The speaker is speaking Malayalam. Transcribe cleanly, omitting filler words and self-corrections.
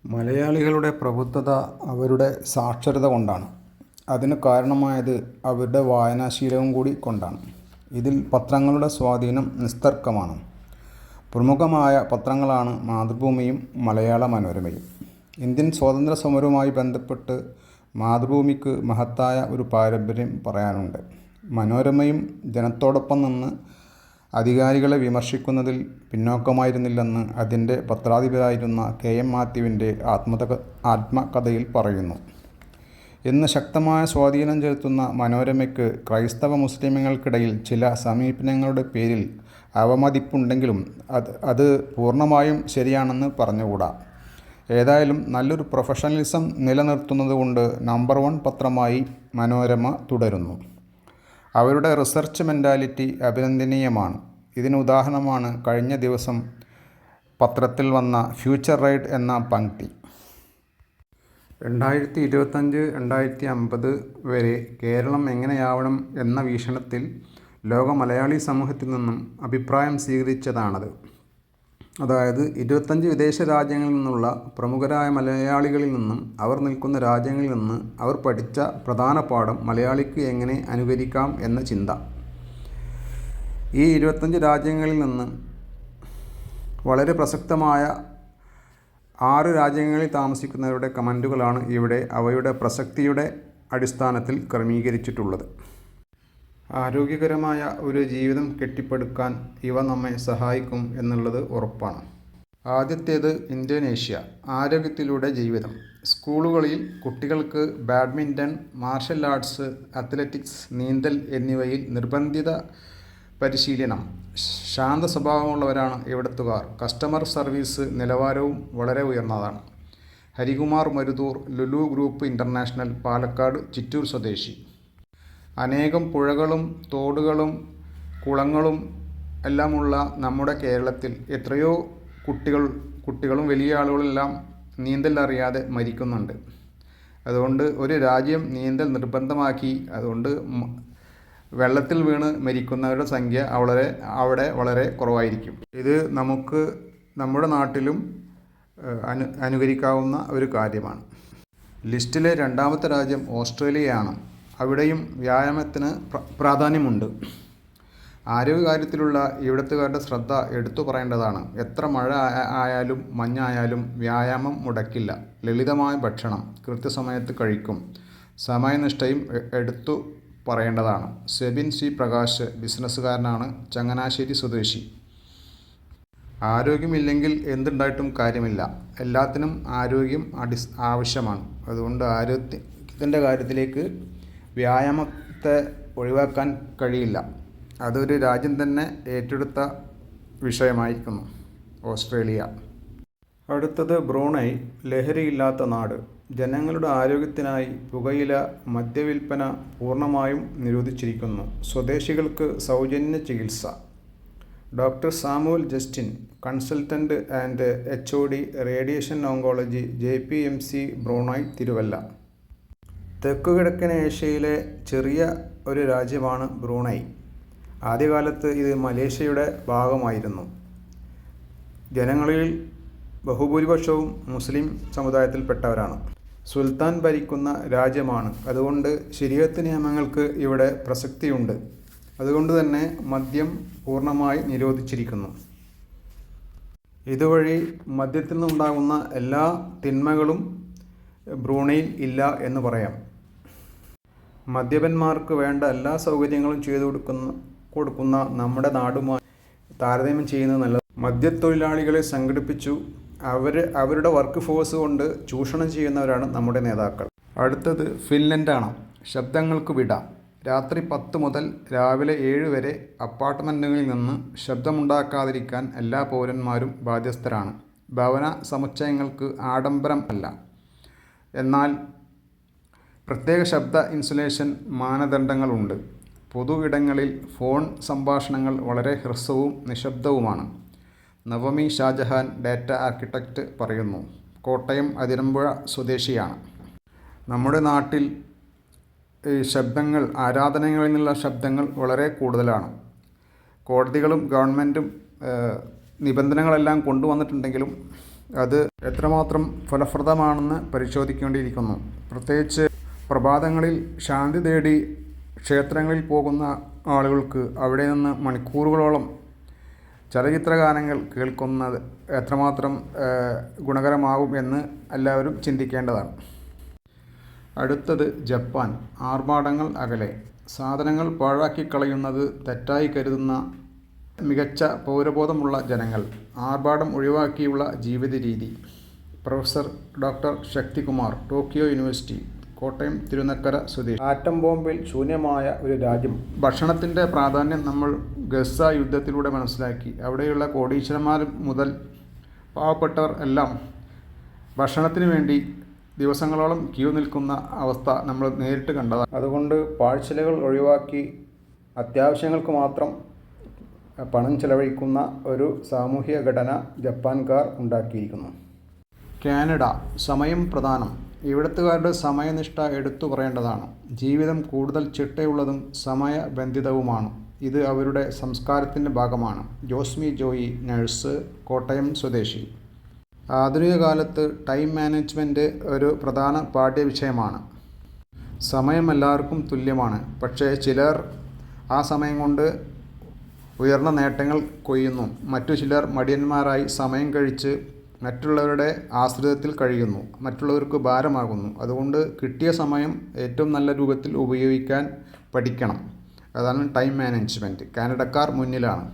മലയാളികളുടെ പ്രബുദ്ധത അവരുടെ സാക്ഷരത കൊണ്ടാണ്. അതിന് കാരണമായത് അവരുടെ വായനാശീലവും കൂടി കൊണ്ടാണ്. ഇതിൽ പത്രങ്ങളുടെ സ്വാധീനം നിസ്തർക്കമാണ്. പ്രമുഖമായ പത്രങ്ങളാണ് മാതൃഭൂമിയും മലയാള മനോരമയും. ഇന്ത്യൻ സ്വാതന്ത്ര്യ സമരവുമായി ബന്ധപ്പെട്ട് മാതൃഭൂമിക്ക് മഹത്തായ ഒരു പാരമ്പര്യം പറയാനുണ്ട്. മനോരമയും ജനത്തോടൊപ്പം നിന്ന് അധികാരികളെ വിമർശിക്കുന്നതിൽ പിന്നോക്കമായിരുന്നില്ലെന്ന് അതിൻ്റെ പത്രാധിപരായിരുന്ന KM മാത്യുവിൻ്റെ ആത്മകഥയിൽ പറയുന്നു. ഇന്ന് ശക്തമായ സ്വാധീനം ചെലുത്തുന്ന മനോരമയ്ക്ക് ക്രൈസ്തവ മുസ്ലിമുകൾക്കിടയിൽ ചില സമീപനങ്ങളുടെ പേരിൽ അവമതിപ്പുണ്ടെങ്കിലും അത് പൂർണ്ണമായും ശരിയാണെന്ന് പറഞ്ഞുകൂടാ. ഏതായാലും നല്ലൊരു പ്രൊഫഷണലിസം നിലനിർത്തുന്നതുകൊണ്ട് നമ്പർ 1 പത്രമായി മനോരമ തുടരുന്നു. അവരുടെ റിസർച്ച് മെൻറ്റാലിറ്റി അഭിനന്ദനീയമാണ്. ഇതിന് ഉദാഹരണമാണ് കഴിഞ്ഞ ദിവസം പത്രത്തിൽ വന്ന ഫ്യൂച്ചർ റൈഡ് എന്ന പംക്തി. 2025-2050 വരെ കേരളം എങ്ങനെയാവണം എന്ന വീക്ഷണത്തിൽ ലോക മലയാളി സമൂഹത്തിൽ നിന്നും അഭിപ്രായം സ്വീകരിച്ചതാണത്. അതായത് 25 വിദേശ രാജ്യങ്ങളിൽ നിന്നുള്ള പ്രമുഖരായ മലയാളികളിൽ നിന്നും അവർ നിൽക്കുന്ന രാജ്യങ്ങളിൽ നിന്ന് അവർ പഠിച്ച പ്രധാന പാഠം മലയാളിക്ക് എങ്ങനെ അനുകരിക്കാം എന്ന ചിന്ത. ഈ 25 രാജ്യങ്ങളിൽ നിന്ന് വളരെ പ്രസക്തമായ 6 രാജ്യങ്ങളിൽ താമസിക്കുന്നവരുടെ കമൻറ്റുകളാണ് ഇവിടെ അവയുടെ പ്രസക്തിയുടെ അടിസ്ഥാനത്തിൽ ക്രമീകരിച്ചിട്ടുള്ളത്. ആരോഗ്യകരമായ ഒരു ജീവിതം കെട്ടിപ്പടുക്കാൻ ഇവ നമ്മെ സഹായിക്കും എന്നുള്ളത് ഉറപ്പാണ്. ആദ്യത്തേത് ഇന്തോനേഷ്യ. ആരോഗ്യത്തിലൂടെ ജീവിതം. സ്കൂളുകളിൽ കുട്ടികൾക്ക് ബാഡ്മിൻ്റൺ, മാർഷൽ ആർട്സ്, അത്ലറ്റിക്സ്, നീന്തൽ എന്നിവയിൽ നിർബന്ധിത പരിശീലനം. ശാന്ത സ്വഭാവമുള്ളവരാണ് ഇവിടത്തുകാർ. കസ്റ്റമർ സർവീസ് നിലവാരവും വളരെ ഉയർന്നതാണ്. ഹരികുമാർ മരുതൂർ, ലുലു ഗ്രൂപ്പ് ഇൻ്റർനാഷണൽ, പാലക്കാട് ചിറ്റൂർ സ്വദേശി. അനേകം പുഴകളും തോടുകളും കുളങ്ങളും എല്ലാമുള്ള നമ്മുടെ കേരളത്തിൽ എത്രയോ കുട്ടികളും വലിയ ആളുകളെല്ലാം നീന്തൽ അറിയാതെ മരിക്കുന്നുണ്ട്. അതുകൊണ്ട് ഒരു രാജ്യം നീന്തൽ നിർബന്ധമാക്കി. അതുകൊണ്ട് വെള്ളത്തിൽ വീണ് മരിക്കുന്നവരുടെ സംഖ്യ അവിടെ വളരെ കുറവായിരിക്കും. ഇത് നമുക്ക് നമ്മുടെ നാട്ടിലും അനുകരിക്കാവുന്ന ഒരു കാര്യമാണ്. ലിസ്റ്റിലെ 2ാമത്തെ രാജ്യം ഓസ്ട്രേലിയയാണ്. അവിടെയും വ്യായാമത്തിന് പ്രാധാന്യമുണ്ട്. ആരോഗ്യകാര്യത്തിലുള്ള ഇവിടുത്തുകാരുടെ ശ്രദ്ധ എടുത്തു പറയേണ്ടതാണ്. എത്ര മഴ ആയാലും മഞ്ഞായാലും വ്യായാമം മുടക്കില്ല. ലളിതമായ ഭക്ഷണം കൃത്യസമയത്ത് കഴിക്കും. സമയനിഷ്ഠയും എടുത്തു പറയേണ്ടതാണ്. സെബിൻ C. പ്രകാശ് ബിസിനസ്സുകാരനാണ്, ചങ്ങനാശ്ശേരി സ്വദേശി. ആരോഗ്യമില്ലെങ്കിൽ എന്തുണ്ടായിട്ടും കാര്യമില്ല. എല്ലാത്തിനും ആരോഗ്യം ആവശ്യമാണ്. അതുകൊണ്ട് ആരോഗ്യത്തിൻ്റെ കാര്യത്തിലേക്ക് വ്യായാമത്തെ ഒഴിവാക്കാൻ കഴിയില്ല. അതൊരു രാജ്യം തന്നെ ഏറ്റെടുത്ത വിഷയമായിരിക്കുന്നു ഓസ്ട്രേലിയ. അടുത്തത് ബ്രൂണൈ. ലഹരിയില്ലാത്ത നാട്. ജനങ്ങളുടെ ആരോഗ്യത്തിനായി പുകയില, മദ്യവിൽപ്പന പൂർണ്ണമായും നിരോധിച്ചിരിക്കുന്നു. സ്വദേശികൾക്ക് സൗജന്യ ചികിത്സ. Doctor Samuel Justin, consultant and HOD, radiation oncology, JPMC, Brunei, Thiruvalla. തെക്കുകിഴക്കൻ ഏഷ്യയിലെ ചെറിയ ഒരു രാജ്യമാണ് ബ്രൂണൈ. ആദ്യകാലത്ത് ഇത് മലേഷ്യയുടെ ഭാഗമായിരുന്നു. ജനങ്ങളിൽ ബഹുഭൂരിപക്ഷവും മുസ്ലിം സമുദായത്തിൽപ്പെട്ടവരാണ്. സുൽത്താൻ ഭരിക്കുന്ന രാജ്യമാണ്. അതുകൊണ്ട് ശരീഅത്ത് നിയമങ്ങൾക്ക് ഇവിടെ പ്രസക്തിയുണ്ട്. അതുകൊണ്ട് തന്നെ മദ്യം പൂർണ്ണമായി നിരോധിച്ചിരിക്കുന്നു. ഇതുവഴി മദ്യത്തിൽ നിന്നുണ്ടാകുന്ന എല്ലാ തിന്മകളും ബ്രൂണൈയിൽ ഇല്ല എന്ന് പറയാം. മദ്യപന്മാർക്ക് വേണ്ട എല്ലാ സൗകര്യങ്ങളും ചെയ്തു കൊടുക്കുന്ന നമ്മുടെ നാടുമായി താരതമ്യം ചെയ്യുന്നത് നല്ലത്. മദ്യത്തൊഴിലാളികളെ സംഘടിപ്പിച്ചു അവരുടെ വർക്ക് ഫോഴ്സ് കൊണ്ട് ചൂഷണം ചെയ്യുന്നവരാണ് നമ്മുടെ നേതാക്കൾ. അടുത്തത് ഫിൻലൻഡാണ്. ശബ്ദങ്ങൾക്ക് വിട. രാത്രി 10 മുതൽ രാവിലെ 7 വരെ അപ്പാർട്ട്മെൻറ്റുകളിൽ നിന്ന് ശബ്ദമുണ്ടാക്കാതിരിക്കാൻ എല്ലാ പൗരന്മാരും ബാധ്യസ്ഥരാണ്. ഭവന സമുച്ചയങ്ങൾക്ക് ആഡംബരം അല്ല, എന്നാൽ പ്രത്യേക ശബ്ദ ഇൻസുലേഷൻ മാനദണ്ഡങ്ങളുണ്ട്. പൊതു ഇടങ്ങളിൽ ഫോൺ സംഭാഷണങ്ങൾ വളരെ ഹ്രസ്വവും നിശബ്ദവുമാണ്. നവമി ഷാജഹാൻ, ഡാറ്റ ആർക്കിടെക്റ്റ്, പറയുന്നു. കോട്ടയം അതിരമ്പുഴ സ്വദേശിയാണ്. നമ്മുടെ നാട്ടിൽ ശബ്ദങ്ങൾ, ആരാധനകളിൽ നിന്നുള്ള ശബ്ദങ്ങൾ വളരെ കൂടുതലാണ്. കോടതികളും ഗവൺമെൻറ്റും നിബന്ധനകളെല്ലാം കൊണ്ടുവന്നിട്ടുണ്ടെങ്കിലും അത് എത്രമാത്രം ഫലപ്രദമാണെന്ന് പരിശോധിക്കേണ്ടിയിരിക്കുന്നു. പ്രത്യേകിച്ച് പ്രഭാതങ്ങളിൽ ശാന്തി തേടി ക്ഷേത്രങ്ങളിൽ പോകുന്ന ആളുകൾക്ക് അവിടെ നിന്ന് മണിക്കൂറുകളോളം ചലച്ചിത്രഗാനങ്ങൾ കേൾക്കുന്നത് എത്രമാത്രം ഗുണകരമാകും എന്ന് എല്ലാവരും ചിന്തിക്കേണ്ടതാണ്. അടുത്തത് ജപ്പാൻ. ആർഭാടങ്ങൾ അകലെ. സാധനങ്ങൾ പാഴാക്കിക്കളയുന്നത് തെറ്റായി കരുതുന്ന മികച്ച പൗരബോധമുള്ള ജനങ്ങൾ. ആർഭാടം ഒഴിവാക്കിയുള്ള ജീവിത രീതി. Professor doctor Sakthikumar, Tokyo university, Kottayam Thirunakkara സ്വദേശി. ആറ്റം ബോംബിൽ ശൂന്യമായ ഒരു രാജ്യം. ഭക്ഷണത്തിൻ്റെ പ്രാധാന്യം നമ്മൾ ഗസ യുദ്ധത്തിലൂടെ മനസ്സിലാക്കി. അവിടെയുള്ള കോടീശ്വരന്മാർ മുതൽ പാവപ്പെട്ടവർ എല്ലാം ഭക്ഷണത്തിന് വേണ്ടി ദിവസങ്ങളോളം ക്യൂ നിൽക്കുന്ന അവസ്ഥ നമ്മൾ നേരിട്ട് കണ്ടതാണ്. അതുകൊണ്ട് പാഴ്ചെലവുകൾ ഒഴിവാക്കി അത്യാവശ്യങ്ങൾക്ക് മാത്രം പണം ചെലവഴിക്കുന്ന ഒരു സാമൂഹ്യ ഘടന ജപ്പാൻകാർ ഉണ്ടാക്കിയിരിക്കുന്നു. കാനഡ. സമയം പ്രധാനം. ഇവിടുത്തുകാരുടെ സമയനിഷ്ഠ എടുത്തു പറയേണ്ടതാണ്. ജീവിതം കൂടുതൽ ചിട്ടയുള്ളതും സമയബന്ധിതവുമാണ്. ഇത് അവരുടെ സംസ്കാരത്തിൻ്റെ ഭാഗമാണ്. ജോസ്മി ജോയി, നഴ്സ്, കോട്ടയം സ്വദേശി. ആധുനിക കാലത്ത് ടൈം മാനേജ്മെൻറ്റ് ഒരു പ്രധാന പാഠ്യവിഷയമാണ്. സമയം എല്ലാവർക്കും തുല്യമാണ്. പക്ഷേ ചിലർ ആ സമയം കൊണ്ട് ഉയർന്ന നേട്ടങ്ങൾ കൊയ്യുന്നു. മറ്റു ചിലർ മടിയന്മാരായി സമയം കഴിച്ച് മറ്റുള്ളവരുടെ ആശ്രിതത്തിൽ കഴിയുന്നു, മറ്റുള്ളവർക്ക് ഭാരമാകുന്നു. അതുകൊണ്ട് കിട്ടിയ സമയം ഏറ്റവും നല്ല രൂപത്തിൽ ഉപയോഗിക്കാൻ പഠിക്കണം. അതാണ് ടൈം മാനേജ്മെൻറ്റ്. കാനഡക്കാർ മുന്നിലാണ്.